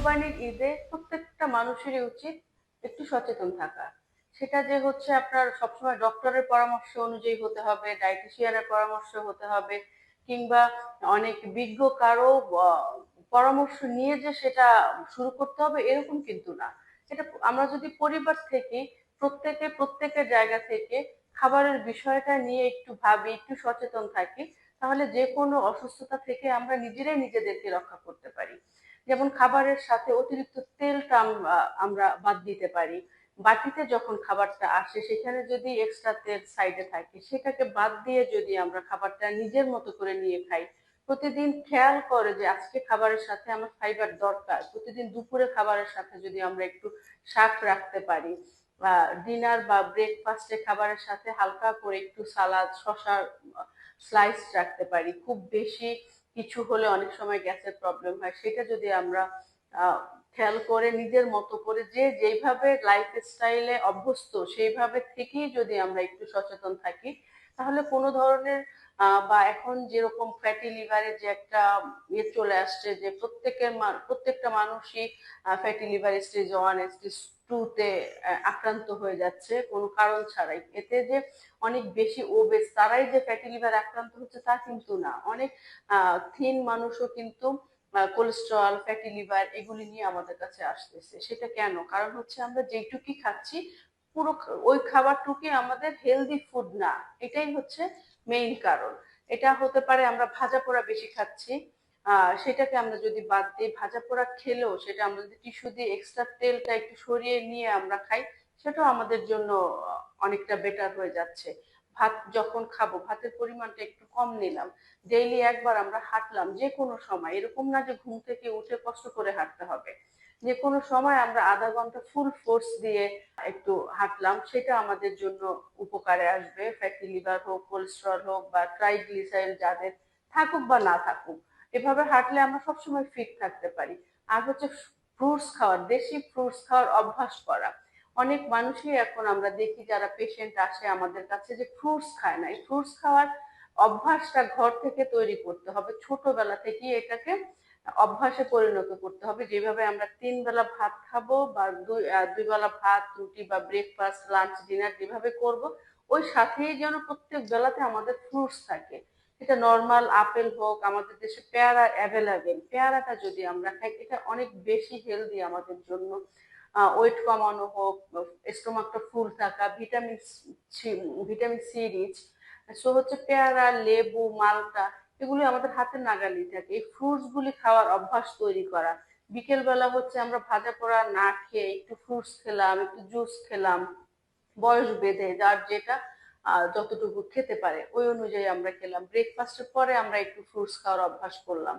কোরবানির ঈদে প্রত্যেকটা মানুষেরই উচিত একটু সচেতন থাকা। সেটা যে হচ্ছে আপনার সবসময় ডক্টরের পরামর্শ অনুযায়ী হতে হবে, ডায়েটিশিয়ানের পরামর্শ হতে হবে, কিংবা অনেক বিজ্ঞ কারো পরামর্শ নিয়ে যে সেটা শুরু করতে হবে এরকম কিন্তু না। এটা আমরা যদি পরিবার থেকে প্রত্যেকের জায়গা থেকে খাবারের বিষয়টা নিয়ে একটু ভাবি, একটু সচেতন থাকি, তাহলে যে কোনো অসুস্থতা থেকে আমরা নিজেরাই নিজেদেরকে রক্ষা করতে পারি। যেমন খাবারের সাথে অতিরিক্ত তেলটা আমরা বাদ দিতে পারি। বাটিতে যখন খাবারটা আসে সেখানে যদি এক্সট্রা তেল সাইডে থাকে সেটাকে বাদ দিয়ে যদি আমরা খাবারটা নিজের মতো করে নিয়ে খাই, প্রতিদিন খেয়াল করে যে আজকে খাবারের সাথে আমার ফাইবার দরকার, প্রতিদিন দুপুরে খাবারের সাথে যদি আমরা একটু শাক রাখতে পারি, ডিনার বা ব্রেকফাস্টে খাবারের সাথে হালকা করে একটু সালাদ, শশার স্লাইস রাখতে পারি। খুব বেশি কিছু হলে অনেক সময় গ্যাসের প্রবলেম হয়, সেটা যদি আমরা খেয়াল করে নিজের মতো করে যে যেইভাবে লাইফ স্টাইলে অভ্যস্ত সেইভাবে থেকেই যদি আমরা একটু সচেতন থাকি, তাহলে কোনো ধরনের বা এখন যেরকম ফ্যাটি লিভারের যে একটা চলে আসছে, যে প্রত্যেকটা মানুষই ফ্যাটি লিভার স্টেজ 1 স্টেজ 2 তে আক্রান্ত হয়ে যাচ্ছে কোনো কারণ ছাড়াই। এতে যে অনেক বেশি ওবেস তারাই যে ফ্যাটি লিভার আক্রান্ত হচ্ছে তা কিন্তু না। অনেক থিন মানুষও কিন্তু কোলেস্টেরল, ফ্যাটি লিভার এগুলি নিয়ে আমাদের কাছে আসতেছে। সেটা কেন? কারণ হচ্ছে আমরা যেইটুকুই খাচ্ছি পুরো ওই খাবারটুকুই আমাদের হেলদি ফুড না। এটাই হচ্ছে মেইন কারণ। এটা হতে পারে আমরা ভাজা পোড়া বেশি খাচ্ছি, সেটাকে আমরা যদি বাদ দিই, ভাজা পোড়া খেলেও সেটা আমরা যদি টিস্যু দিয়ে এক্সট্রা তেলটা একটু সরিয়ে নিয়ে আমরা খাই, সেটাও আমাদের জন্য অনেকটা বেটার হয়ে যাচ্ছে। ভাত যখন খাবো ভাতের পরিমাণটা একটু কম নিলাম, ডেইলি একবার আমরা হাঁটলাম, যে কোনো সময়, এরকম না যে ঘুম থেকে উঠে কষ্ট করে হাঁটতে হবে, যে কোনো সময় আমরা আধা ঘন্টা ফুল ফোর্স দিয়ে একটু হাঁটলাম, সেটা আমাদের জন্য উপকারে আসবে। ফ্যাটি লিভার হোক, কোলেস্টেরল হোক বা ট্রাইগ্লিসাইড যাদের থাকুক বা না থাকুক, এভাবে হাঁটলে আমরা সবসময় ফিট থাকতে পারি। আর হচ্ছে ফ্রুটস খাওয়ার, দেশি ফ্রুটস খাওয়ার অভ্যাস করা। অনেক মানুষই এখন আমরা দেখি যারা পেশেন্ট আসে আমাদের কাছে যে ফ্রুটস খায় না। এই ফ্রুটস খাওয়ার অভ্যাসটা ঘর থেকে তৈরি করতে হবে, ছোটবেলা থেকেই এটাকে অভ্যাসে পরিণত করতে হবে। যেভাবে আমরা 3 বেলা ভাত খাবো বা দুই বেলা ভাত, রুটি বা ব্রেকফাস্ট, লাঞ্চ, ডিনার যেভাবে করব, ওই সাথেই যেন প্রত্যেক বেলাতে আমাদের ফ্রুটস থাকে। এটা নর্মাল আপেল হোক, আমাদের দেশে পেয়ারা অ্যাভেলেবেল, পেয়ারাটা যদি আমরা খাই এটা অনেক বেশি হেলদি আমাদের জন্য। ওয়েট কমানো হোক, স্টোমাকটা ফুল থাকা, ভিটামিন সি রিচ। সো হচ্ছে পেয়ারা, লেবু, মালটা এগুলি আমাদের হাতের নাগালেই থাকে। এই ফ্রুটস গুলি খাওয়ার অভ্যাস তৈরি করা। বিকেল বেলা হচ্ছে আমরা ভাজা পোড়া না খেয়ে একটু ফ্রুটস খেলাম, একটু জুস খেলাম, বয়স বেঁধে যার যেটা যতটুকু খেতে পারে ওই অনুযায়ী আমরা খেলাম। ব্রেকফাস্টের পরে আমরা একটু ফ্রুটস খাওয়ার অভ্যাস করলাম।